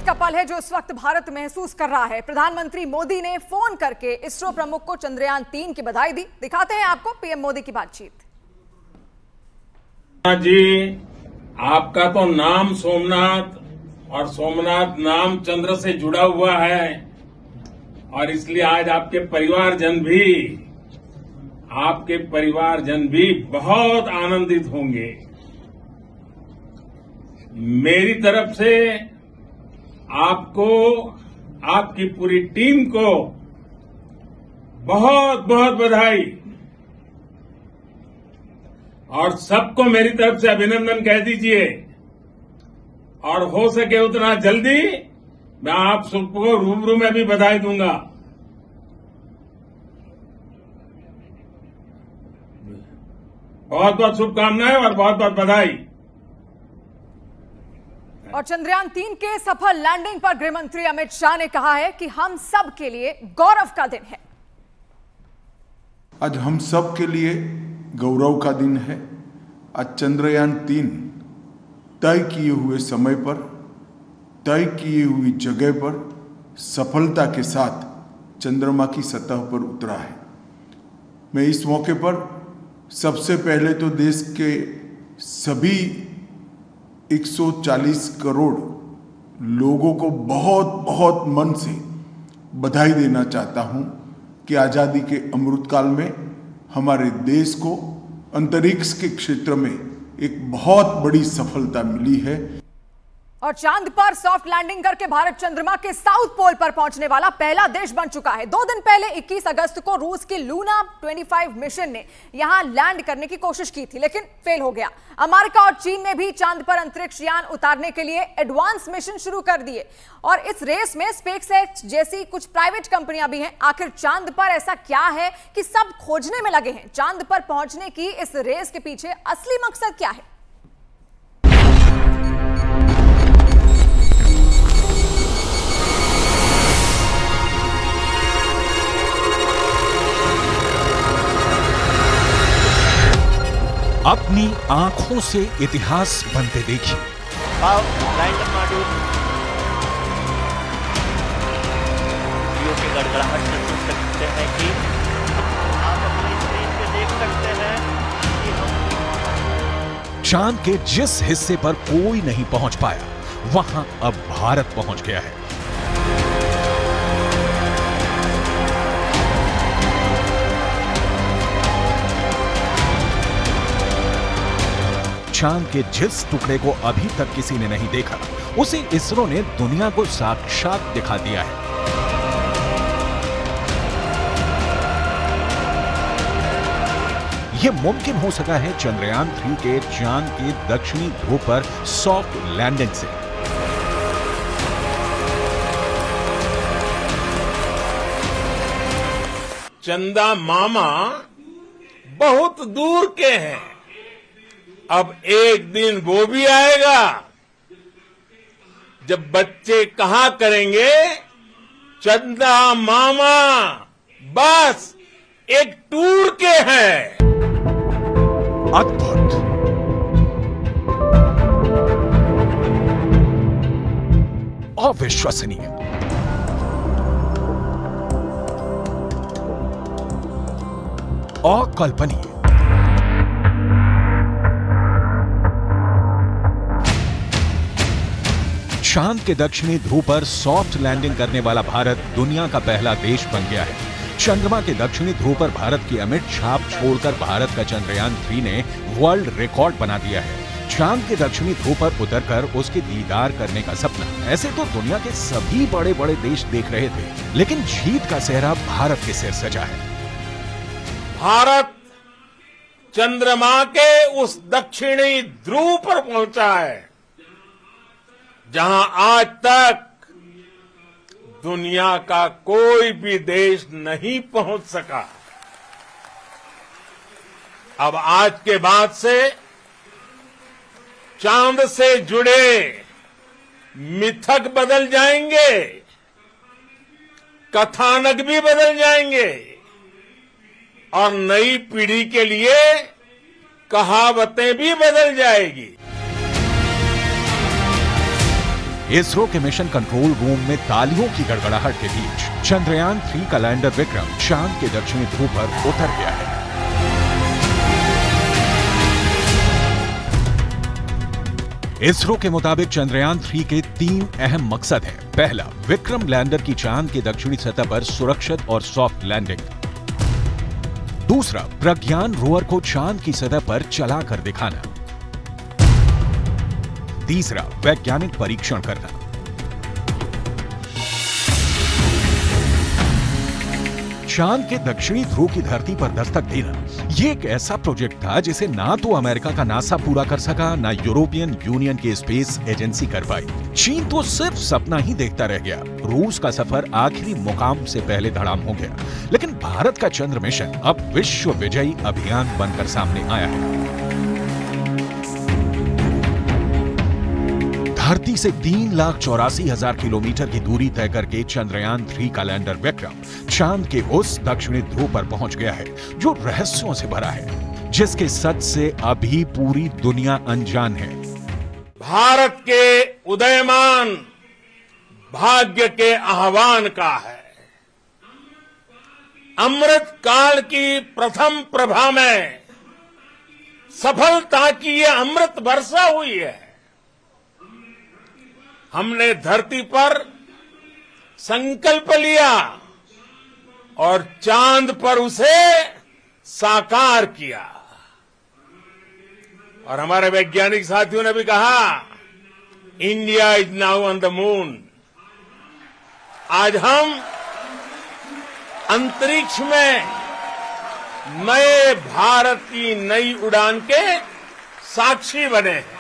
का पल है जो इस वक्त भारत महसूस कर रहा है। प्रधानमंत्री मोदी ने फोन करके इसरो प्रमुख को चंद्रयान 3 की बधाई दी। दिखाते हैं आपको पीएम मोदी की बातचीत। जी, आपका तो नाम सोमनाथ और सोमनाथ नाम चंद्र से जुड़ा हुआ है और इसलिए आज आपके परिवारजन भी बहुत आनंदित होंगे। मेरी तरफ से आपको, आपकी पूरी टीम को बहुत बहुत बधाई और सबको मेरी तरफ से अभिनंदन कह दीजिए और हो सके उतना जल्दी मैं आप सबको रूबरू में भी बधाई दूंगा। बहुत बहुत शुभकामनाएं और बहुत बहुत बधाई। और चंद्रयान 3 के सफल लैंडिंग पर गृहमंत्री अमित शाह ने कहा है कि हम सब के लिए गौरव का दिन है। आज हम सब के लिए गौरव का दिन है। आज चंद्रयान 3 तय किए हुए समय पर, तय की हुई जगह पर सफलता के साथ चंद्रमा की सतह पर उतरा है। मैं इस मौके पर सबसे पहले तो देश के सभी 140 करोड़ लोगों को बहुत बहुत मन से बधाई देना चाहता हूं कि आज़ादी के अमृतकाल में हमारे देश को अंतरिक्ष के क्षेत्र में एक बहुत बड़ी सफलता मिली है। और चांद पर सॉफ्ट लैंडिंग करके भारत चंद्रमा के साउथ पोल पर पहुंचने वाला पहला देश बन चुका है। 2 दिन पहले 21 अगस्त को रूस की लूना 25 मिशन ने यहां लैंड करने की कोशिश की थी, लेकिन फेल हो गया। अमेरिका और चीन ने भी चांद पर अंतरिक्ष यान उतारने के लिए एडवांस मिशन शुरू कर दिए और इस रेस में स्पेसएक्स जैसी कुछ प्राइवेट कंपनियां भी हैं। आखिर चांद पर ऐसा क्या है कि सब खोजने में लगे हैं? चांद पर पहुंचने की इस रेस के पीछे असली मकसद क्या है? अपनी आंखों से इतिहास बनते देखिए। लैंडर मॉड्यूल के गड़गड़ाहट से सुन सकते हैं कि आप अपनी स्क्रीन पे देख सकते हैं कि हम चांद के जिस हिस्से पर कोई नहीं पहुंच पाया, वहां अब भारत पहुंच गया है। चांद के जिस टुकड़े को अभी तक किसी ने नहीं देखा, उसे इसरो ने दुनिया को साक्षात दिखा दिया है। यह मुमकिन हो सका है चंद्रयान 3 के चांद के दक्षिणी ध्रुव पर सॉफ्ट लैंडिंग से। चंदा मामा बहुत दूर के हैं, अब एक दिन वो भी आएगा जब बच्चे कहा करेंगे चंदा मामा बस एक टूर के हैं। अद्भुत, अविश्वसनीय, अकल्पनीय। चांद के दक्षिणी ध्रुव पर सॉफ्ट लैंडिंग करने वाला भारत दुनिया का पहला देश बन गया है। चंद्रमा के दक्षिणी ध्रुव पर भारत की अमिट छाप छोड़कर भारत का चंद्रयान 3 ने वर्ल्ड रिकॉर्ड बना दिया है। चांद के दक्षिणी ध्रुव पर उतरकर उसके दीदार करने का सपना ऐसे तो दुनिया के सभी बड़े बड़े देश देख रहे थे, लेकिन जीत का सेहरा भारत के सिर सजा है। भारत चंद्रमा के उस दक्षिणी ध्रुव पर पहुंचा है जहां आज तक दुनिया का कोई भी देश नहीं पहुंच सका। अब आज के बाद से चांद से जुड़े मिथक बदल जाएंगे, कथानक भी बदल जाएंगे और नई पीढ़ी के लिए कहावतें भी बदल जाएगी। इसरो के मिशन कंट्रोल रूम में तालियों की गड़गड़ाहट के बीच चंद्रयान 3 का लैंडर विक्रम चांद के दक्षिणी ध्रुव पर उतर गया है। इसरो के मुताबिक चंद्रयान 3 के 3 अहम मकसद हैं। पहला, विक्रम लैंडर की चांद की दक्षिणी सतह पर सुरक्षित और सॉफ्ट लैंडिंग। दूसरा, प्रज्ञान रोवर को चांद की सतह पर चलाकर दिखाना। तीसरा, वैज्ञानिक परीक्षण करना। चांद के दक्षिणी ध्रुव की धरती पर दस्तक देना, ये एक ऐसा प्रोजेक्ट था जिसे ना तो अमेरिका का नासा पूरा कर सका, ना यूरोपियन यूनियन की स्पेस एजेंसी कर पाई। चीन तो सिर्फ सपना ही देखता रह गया। रूस का सफर आखिरी मुकाम से पहले धड़ाम हो गया। लेकिन भारत का चंद्र मिशन अब विश्व विजयी अभियान बनकर सामने आया है। धरती से 3,84,000 किलोमीटर की दूरी तय करके चंद्रयान 3 का लैंडर विक्रम चांद के उस दक्षिणी ध्रुव पर पहुंच गया है जो रहस्यों से भरा है, जिसके सच से अभी पूरी दुनिया अनजान है। भारत के उदयमान भाग्य के आह्वान का है। अमृत काल की प्रथम प्रभा में सफलता की ये अमृत वर्षा हुई है। हमने धरती पर संकल्प लिया और चांद पर उसे साकार किया। और हमारे वैज्ञानिक साथियों ने भी कहा, India is now on the moon. आज हम अंतरिक्ष में नए भारत की नई उड़ान के साक्षी बने हैं।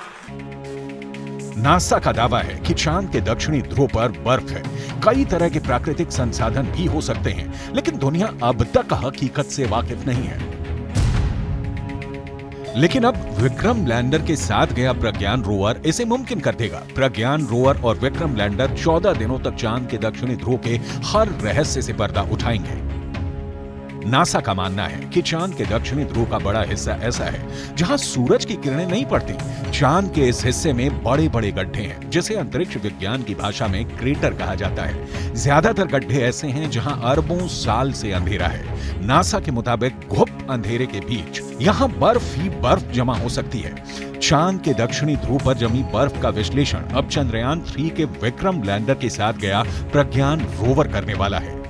नासा का दावा है कि चांद के दक्षिणी ध्रुव पर बर्फ है। कई तरह के प्राकृतिक संसाधन भी हो सकते हैं, लेकिन दुनिया अब तक हकीकत से वाकिफ नहीं है। लेकिन अब विक्रम लैंडर के साथ गया प्रज्ञान रोवर इसे मुमकिन कर देगा। प्रज्ञान रोवर और विक्रम लैंडर 14 दिनों तक चांद के दक्षिणी ध्रुव के हर रहस्य से पर्दा उठाएंगे। नासा का मानना है कि चांद के दक्षिणी ध्रुव का बड़ा हिस्सा ऐसा है जहां सूरज की किरणें नहीं पड़ती। चांद के इस हिस्से में बड़े बड़े गड्ढे हैं, जिसे अंतरिक्ष विज्ञान की भाषा में क्रेटर कहा जाता है। ज्यादातर गड्ढे ऐसे हैं जहां अरबों साल से अंधेरा है। नासा के मुताबिक गुप्त अंधेरे के बीच यहां बर्फ ही बर्फ जमा हो सकती है। चांद के दक्षिणी ध्रुव पर जमी बर्फ का विश्लेषण अब चंद्रयान 3 के विक्रम लैंडर के साथ गया प्रज्ञान रोवर करने वाला है।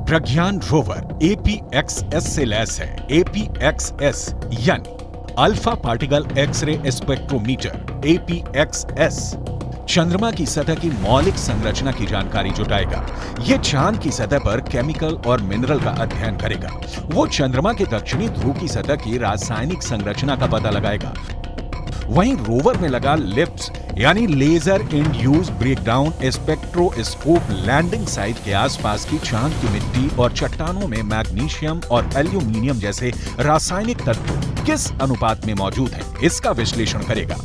प्रज्ञान रोवर APXS से लैस है। APXS यानी alpha particle X ray spectrometer. APXS चंद्रमा की सतह की मौलिक संरचना की जानकारी जुटाएगा। यह चांद की सतह पर केमिकल और मिनरल का अध्ययन करेगा। वो चंद्रमा के दक्षिणी ध्रुव की सतह की रासायनिक संरचना का पता लगाएगा। वहीं रोवर में लगा लिप्स यानी laser induced breakdown spectroscope landing site के आसपास की चांद की मिट्टी और चट्टानों में मैग्नीशियम और एल्यूमिनियम जैसे रासायनिक तत्व किस अनुपात में मौजूद हैं, इसका विश्लेषण करेगा।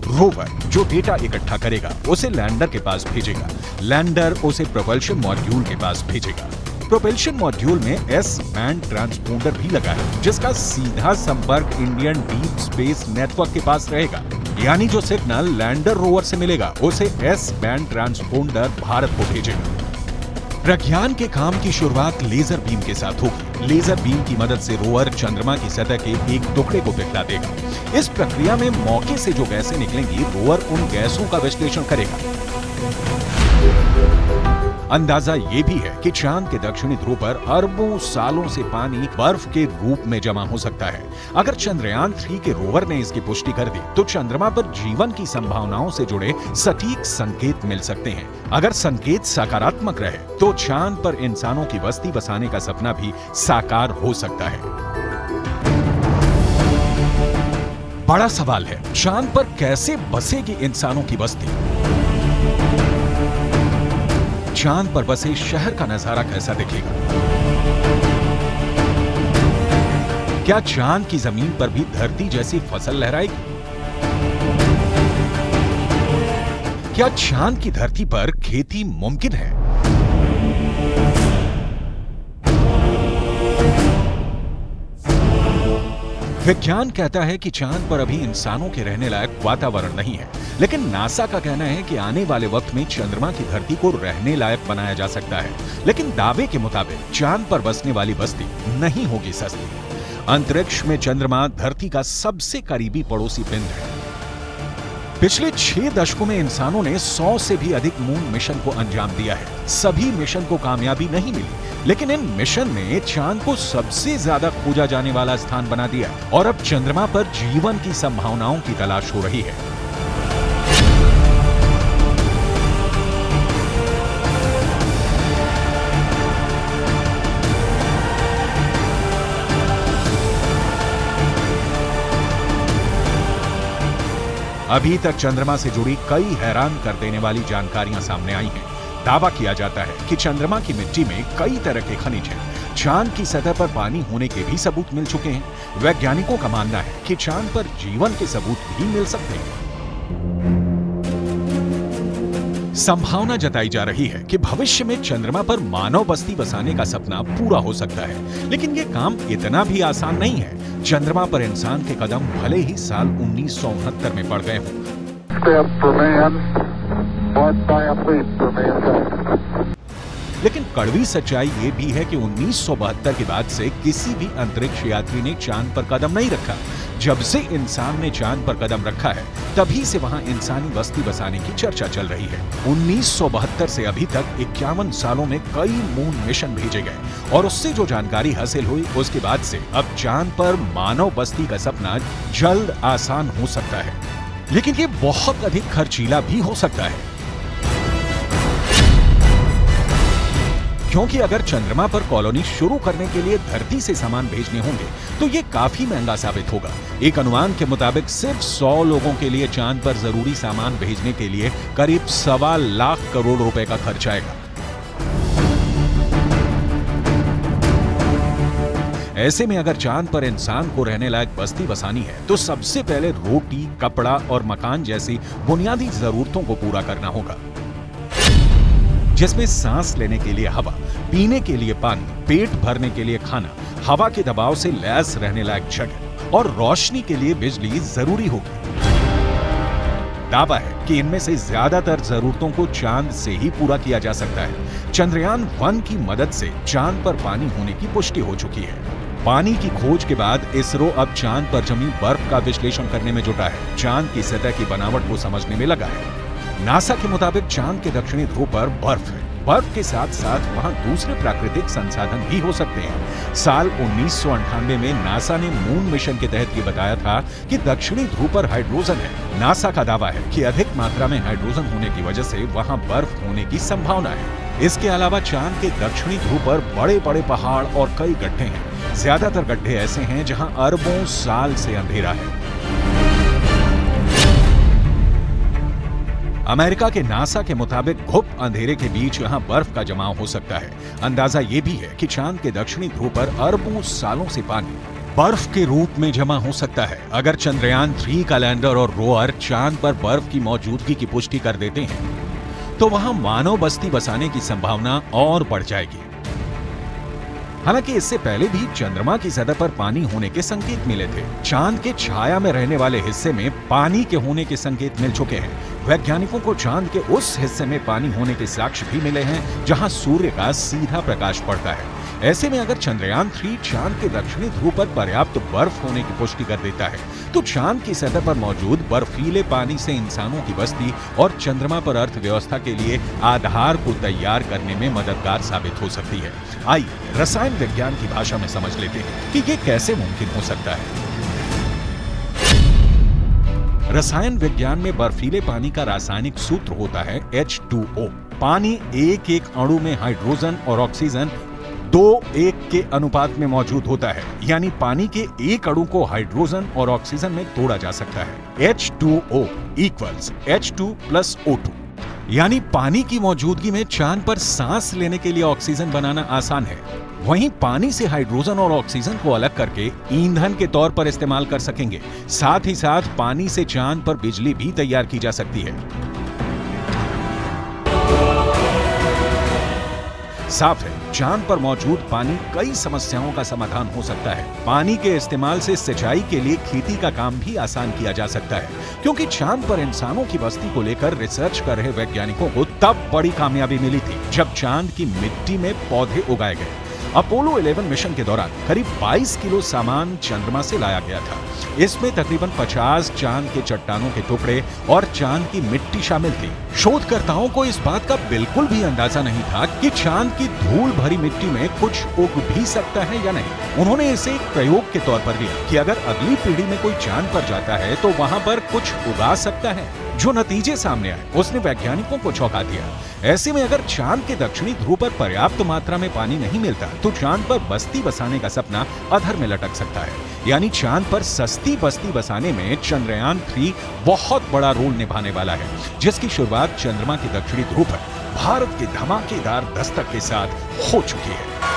रोवर जो डेटा इकट्ठा करेगा उसे लैंडर के पास भेजेगा। लैंडर उसे प्रोपल्शन मॉड्यूल के पास भेजेगा। प्रोपल्शन मॉड्यूल में एस बैंड ट्रांसपोंडर भी लगा है, जिसका सीधा संपर्क इंडियन डीप स्पेस नेटवर्क के पास रहेगा। यानी जो सिग्नल लैंडर रोवर से मिलेगा उसे एस बैंड ट्रांसपोंडर भारत को भेजेगा। प्रज्ञान के काम की शुरुआत लेजर बीम के साथ होगी। लेजर बीम की मदद से रोवर चंद्रमा की सतह के एक टुकड़े को पिघला देगा। इस प्रक्रिया में मौके से जो गैसें निकलेंगी, रोवर उन गैसों का विश्लेषण करेगा। अंदाजा ये भी है कि चांद के दक्षिणी ध्रुव पर अरबों सालों से पानी बर्फ के रूप में जमा हो सकता है। अगर चंद्रयान 3 के रोवर ने इसकी पुष्टि कर दी तो चंद्रमा पर जीवन की संभावनाओं से जुड़े सटीक संकेत मिल सकते हैं। अगर संकेत सकारात्मक रहे तो चांद पर इंसानों की बस्ती बसाने का सपना भी साकार हो सकता है। बड़ा सवाल है, चांद पर कैसे बसेगी इंसानों की बस्ती? चांद पर बसे शहर का नजारा कैसा दिखेगा? क्या चांद की जमीन पर भी धरती जैसी फसल लहराएगी? क्या चांद की धरती पर खेती मुमकिन है? विज्ञान कहता है कि चांद पर अभी इंसानों के रहने लायक वातावरण नहीं है, लेकिन नासा का कहना है कि आने वाले वक्त में चंद्रमा की धरती को रहने लायक बनाया जा सकता है। लेकिन दावे के मुताबिक चांद पर बसने वाली बस्ती नहीं होगी सस्ती। अंतरिक्ष में चंद्रमा धरती का सबसे करीबी पड़ोसी पिंड है। पिछले 6 दशकों में इंसानों ने 100 से भी अधिक मून मिशन को अंजाम दिया है। सभी मिशन को कामयाबी नहीं मिली, लेकिन इन मिशन ने चांद को सबसे ज्यादा खोजा जाने वाला स्थान बना दिया और अब चंद्रमा पर जीवन की संभावनाओं की तलाश हो रही है। अभी तक चंद्रमा से जुड़ी कई हैरान कर देने वाली जानकारियां सामने आई हैं। दावा किया जाता है कि चंद्रमा की मिट्टी में कई तरह के खनिज हैं। चांद की सतह पर पानी होने के भी सबूत मिल चुके हैं। वैज्ञानिकों का मानना है कि चांद पर जीवन के सबूत भी मिल सकते हैं। संभावना जताई जा रही है कि भविष्य में चंद्रमा पर मानव बस्ती बसाने का सपना पूरा हो सकता है, लेकिन यह काम इतना भी आसान नहीं है। चंद्रमा पर इंसान के कदम भले ही साल 1969 में पड़ गए हों, लेकिन कड़वी सच्चाई ये भी है कि 1972 के बाद से किसी भी अंतरिक्ष यात्री ने चांद पर कदम नहीं रखा। जब से इंसान ने चांद पर कदम रखा है, तभी से वहां इंसानी बस्ती बसाने की चर्चा चल रही है। 1972 से अभी तक 51 सालों में कई मून मिशन भेजे गए और उससे जो जानकारी हासिल हुई, उसके बाद से अब चांद पर मानव बस्ती का सपना जल्द आसान हो सकता है, लेकिन ये बहुत अधिक खर्चीला भी हो सकता है। क्योंकि अगर चंद्रमा पर कॉलोनी शुरू करने के लिए धरती से सामान भेजने होंगे तो ये काफी महंगा साबित होगा। एक अनुमान के मुताबिक सिर्फ 100 लोगों के लिए चांद पर जरूरी सामान भेजने के लिए करीब 1.25 लाख करोड़ रुपए का खर्च आएगा। ऐसे में अगर चांद पर इंसान को रहने लायक बस्ती बसानी है तो सबसे पहले रोटी, कपड़ा और मकान जैसी बुनियादी जरूरतों को पूरा करना होगा, जिसमें सांस लेने के लिए हवा, पीने के लिए पानी, पेट भरने के लिए खाना, हवा के दबाव से लैस रहने लायक जगह और रोशनी के लिए बिजली जरूरी होगी। दावा है कि इनमें से ज्यादातर जरूरतों को चांद से ही पूरा किया जा सकता है। चंद्रयान 1 की मदद से चांद पर पानी होने की पुष्टि हो चुकी है। पानी की खोज के बाद इसरो अब चांद पर जमी बर्फ का विश्लेषण करने में जुटा है। चांद की सतह की बनावट को समझने में लगा है। नासा के मुताबिक चांद के दक्षिणी ध्रुव पर बर्फ है। बर्फ के साथ साथ वहां दूसरे प्राकृतिक संसाधन भी हो सकते हैं। साल 1998 में नासा ने मून मिशन के तहत ये बताया था कि दक्षिणी ध्रुव पर हाइड्रोजन है। नासा का दावा है कि अधिक मात्रा में हाइड्रोजन होने की वजह से वहां बर्फ होने की संभावना है। इसके अलावा चांद के दक्षिणी ध्रुव पर बड़े बड़े पहाड़ और कई गड्ढे हैं। ज्यादातर गड्ढे ऐसे हैं जहां अरबों साल से अंधेरा है। अमेरिका के नासा के मुताबिक घुप अंधेरे के बीच यहां बर्फ का जमाव हो सकता है। अंदाजा यह भी है कि चांद के दक्षिणी ध्रुव पर अरबों सालों से पानी बर्फ के रूप में जमा हो सकता है। अगर चंद्रयान 3 का लैंडर और रोअर चांद पर बर्फ की मौजूदगी की पुष्टि कर देते हैं तो वहां मानव बस्ती बसाने की संभावना और बढ़ जाएगी। हालांकि इससे पहले भी चंद्रमा की सतह पर पानी होने के संकेत मिले थे। चांद के छाया में रहने वाले हिस्से में पानी के होने के संकेत मिल चुके हैं। वैज्ञानिकों को चांद के उस हिस्से में पानी होने के साक्ष्य भी मिले हैं जहां सूर्य का सीधा प्रकाश पड़ता है। ऐसे में अगर चंद्रयान 3 चांद के दक्षिणी ध्रुव पर पर्याप्त बर्फ होने की पुष्टि कर देता है तो चांद की सतह पर मौजूद बर्फीले पानी से इंसानों की बस्ती और चंद्रमा पर अर्थव्यवस्था के लिए आधार को तैयार करने में मददगार साबित हो सकती है। आइए रसायन विज्ञान की भाषा में समझ लेते हैं कि ये कैसे मुमकिन हो सकता है। रसायन विज्ञान में बर्फीले पानी का रासायनिक सूत्र होता है H2O। पानी एक एक अणु में हाइड्रोजन और ऑक्सीजन 2:1 के अनुपात में मौजूद होता है, यानी पानी के एक अणु को हाइड्रोजन और ऑक्सीजन में तोड़ा जा सकता है। H2O = H2 + O2, यानी पानी की मौजूदगी में चांद पर सांस लेने के लिए ऑक्सीजन बनाना आसान है। वहीं पानी से हाइड्रोजन और ऑक्सीजन को अलग करके ईंधन के तौर पर इस्तेमाल कर सकेंगे। साथ ही साथ पानी से चांद पर बिजली भी तैयार की जा सकती है। साफ है, चांद पर मौजूद पानी कई समस्याओं का समाधान हो सकता है। पानी के इस्तेमाल से सिंचाई के लिए खेती का काम भी आसान किया जा सकता है, क्योंकि चांद पर इंसानों की बस्ती को लेकर रिसर्च कर रहे वैज्ञानिकों को तब बड़ी कामयाबी मिली थी जब चांद की मिट्टी में पौधे उगाए गए। अपोलो 11 मिशन के दौरान करीब 22 किलो सामान चंद्रमा से लाया गया था। इसमें तकरीबन 50 चांद के चट्टानों के टुकड़े और चांद की मिट्टी शामिल थी। शोधकर्ताओं को इस बात का बिल्कुल भी अंदाजा नहीं था कि चांद की धूल भरी मिट्टी में कुछ उग भी सकता है या नहीं। उन्होंने इसे एक प्रयोग के तौर पर लिया कि अगर अगली पीढ़ी में कोई चांद पर जाता है तो वहां पर कुछ उगा सकता है। जो नतीजे सामने आए उसने वैज्ञानिकों को चौंका दिया। ऐसे में अगर चांद के दक्षिणी ध्रुव पर पर्याप्त मात्रा में पानी नहीं मिलता तो चांद पर बस्ती बसाने का सपना अधर में लटक सकता है। यानी चांद पर सस्ती बस्ती बसाने में चंद्रयान 3 बहुत बड़ा रोल निभाने वाला है, जिसकी शुरुआत चंद्रमा के दक्षिणी ध्रुव पर भारत के धमाकेदार दस्तक के साथ हो चुकी है।